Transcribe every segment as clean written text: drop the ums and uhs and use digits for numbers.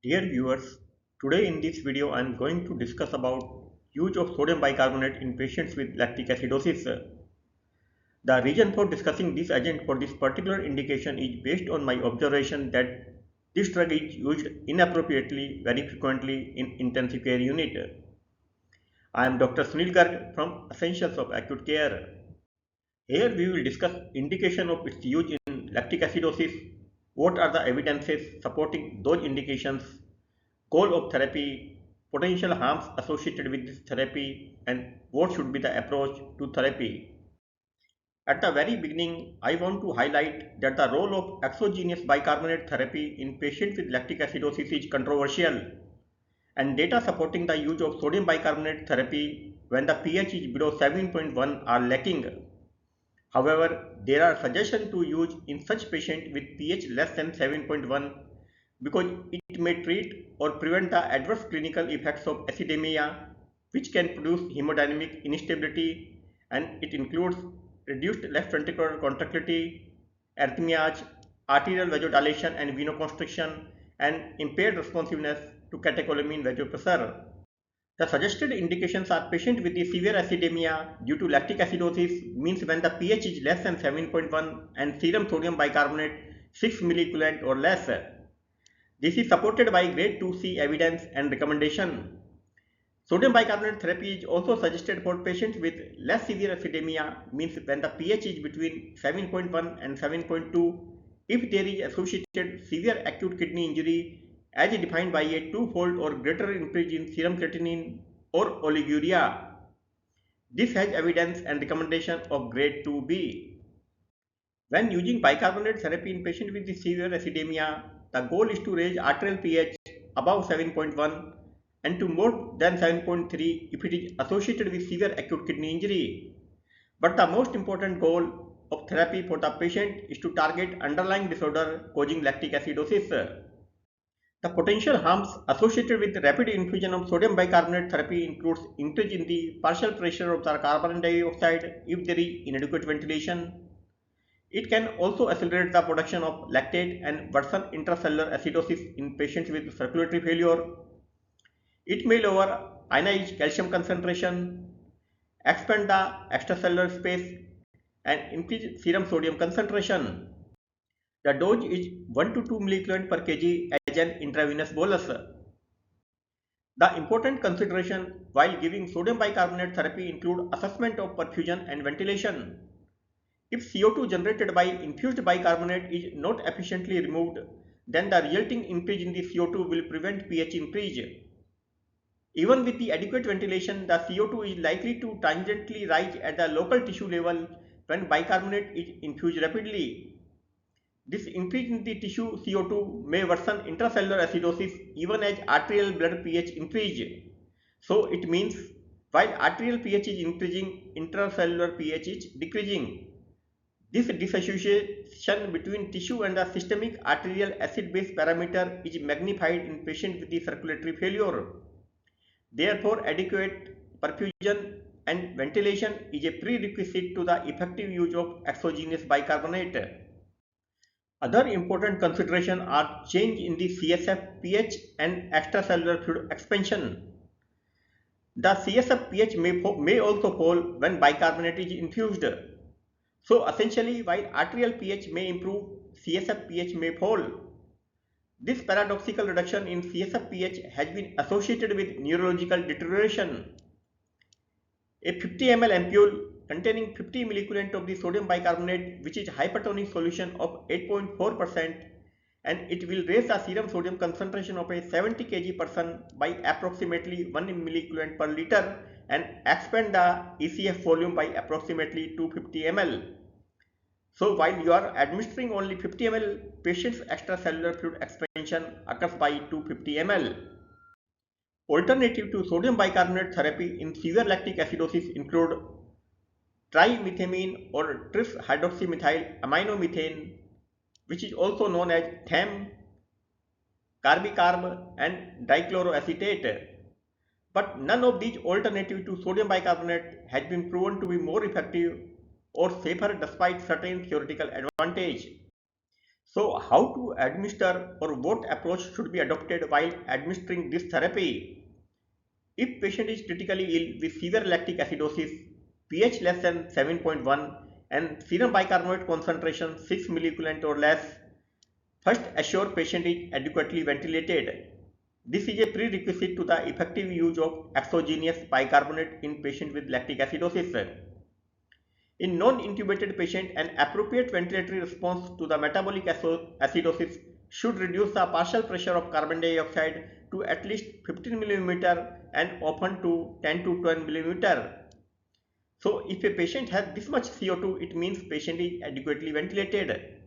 Dear viewers, today in this video I am going to discuss about use of sodium bicarbonate in patients with lactic acidosis. The reason for discussing this agent for this particular indication is based on my observation that this drug is used inappropriately very frequently in intensive care unit. I am Dr. Sunil Garg from Essentials of Acute Care. Here we will discuss indication of its use in lactic acidosis, what are the evidences supporting those indications, goal of therapy, potential harms associated with this therapy, and what should be the approach to therapy. At the very beginning, I want to highlight that the role of exogenous bicarbonate therapy in patients with lactic acidosis is controversial, and data supporting the use of sodium bicarbonate therapy when the pH is below 7.1 are lacking. However, there are suggestions to use in such patients with pH less than 7.1 because it may treat or prevent the adverse clinical effects of acidemia, which can produce hemodynamic instability, and it includes reduced left ventricular contractility, arrhythmias, arterial vasodilation and venoconstriction, and impaired responsiveness to catecholamine vasopressor. The suggested indications are patients with the severe acidemia due to lactic acidosis, means when the pH is less than 7.1 and serum sodium bicarbonate 6 milliequivalent or less. This is supported by grade 2C evidence and recommendation. Sodium bicarbonate therapy is also suggested for patients with less severe acidemia, means when the pH is between 7.1 and 7.2 if there is associated severe acute kidney injury as defined by a twofold or greater increase in serum creatinine or oliguria. This has evidence and recommendation of grade 2B. When using bicarbonate therapy in patients with severe acidemia, the goal is to raise arterial pH above 7.1 and to more than 7.3 if it is associated with severe acute kidney injury. But the most important goal of therapy for the patient is to target underlying disorder causing lactic acidosis. The potential harms associated with rapid infusion of sodium bicarbonate therapy includes increase in the partial pressure of the carbon dioxide if there is inadequate ventilation. It can also accelerate the production of lactate and worsen intracellular acidosis in patients with circulatory failure. It may lower ionized calcium concentration, expand the extracellular space, and increase serum sodium concentration. The dose is 1 to 2 milliequivalent per kg as an intravenous bolus. The important consideration while giving sodium bicarbonate therapy include assessment of perfusion and ventilation. If CO2 generated by infused bicarbonate is not efficiently removed, then the resulting increase in the CO2 will prevent pH increase. Even with the adequate ventilation, the CO2 is likely to tangentially rise at the local tissue level when bicarbonate is infused rapidly. This increase in the tissue CO2 may worsen intracellular acidosis even as arterial blood pH increase. So it means while arterial pH is increasing, intracellular pH is decreasing. This dissociation between tissue and the systemic arterial acid-base parameter is magnified in patients with the circulatory failure. Therefore, adequate perfusion and ventilation is a prerequisite to the effective use of exogenous bicarbonate. Other important considerations are change in the CSF pH and extracellular fluid expansion. The CSF pH may also fall when bicarbonate is infused. So essentially, while arterial pH may improve, CSF pH may fall. This paradoxical reduction in CSF pH has been associated with neurological deterioration. A 50 ml ampule containing 50 milliequivalent of the sodium bicarbonate, which is hypertonic solution of 8.4%, and it will raise the serum sodium concentration of a 70 kg person by approximately 1 milliequivalent per liter and expand the ECF volume by approximately 250 ml. So while you are administering only 50 ml, patient's extracellular fluid expansion occurs by 250 ml. Alternative to sodium bicarbonate therapy in severe lactic acidosis include trimethamine or tris-hydroxymethyl aminomethane, which is also known as THAM, carbicarb and dichloroacetate. But none of these alternatives to sodium bicarbonate has been proven to be more effective or safer despite certain theoretical advantage. So how to administer or what approach should be adopted while administering this therapy? If patient is critically ill with severe lactic acidosis, pH less than 7.1 and serum bicarbonate concentration 6 milliequivalent or less, first assure patient is adequately ventilated. This is a prerequisite to the effective use of exogenous bicarbonate in patient with lactic acidosis. In non-intubated patient, an appropriate ventilatory response to the metabolic acidosis should reduce the partial pressure of carbon dioxide to at least 15 mm and often to 10 to 12 mm. So if a patient has this much CO2, it means patient is adequately ventilated.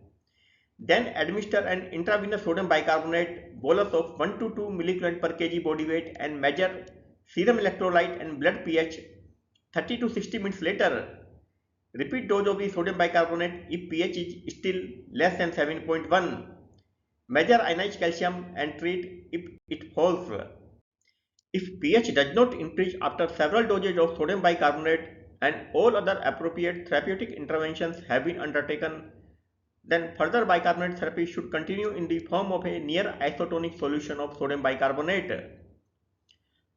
Then administer an intravenous sodium bicarbonate bolus of 1 to 2 milliequivalent per kg body weight and measure serum electrolyte and blood pH 30 to 60 minutes later. Repeat dose of the sodium bicarbonate if pH is still less than 7.1. Measure ionized calcium and treat if it falls. If pH does not increase after several doses of sodium bicarbonate and all other appropriate therapeutic interventions have been undertaken, then further bicarbonate therapy should continue in the form of a near isotonic solution of sodium bicarbonate.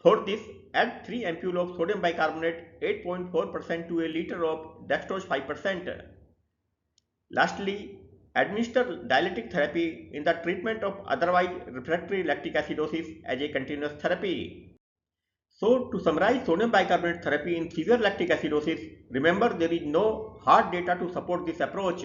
For this, add 3 ampules of sodium bicarbonate 8.4% to a liter of dextrose 5%. Lastly, administer dialytic therapy in the treatment of otherwise refractory lactic acidosis as a continuous therapy. So, to summarize sodium bicarbonate therapy in severe lactic acidosis, remember there is no hard data to support this approach.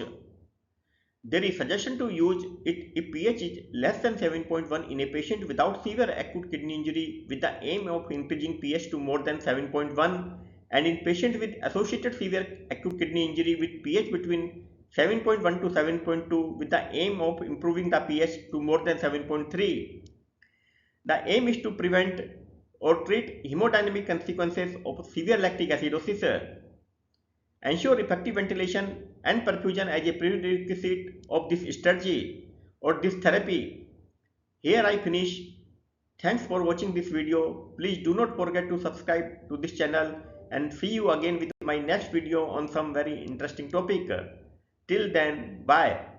There is suggestion to use it if pH is less than 7.1 in a patient without severe acute kidney injury with the aim of increasing pH to more than 7.1 and in patients with associated severe acute kidney injury with pH between 7.1 to 7.2 with the aim of improving the pH to more than 7.3. The aim is to prevent or treat hemodynamic consequences of severe lactic acidosis. Ensure effective ventilation and perfusion as a prerequisite of this strategy or this therapy. Here I finish. Thanks for watching this video. Please do not forget to subscribe to this channel and see you again with my next video on some very interesting topic. Till then, bye.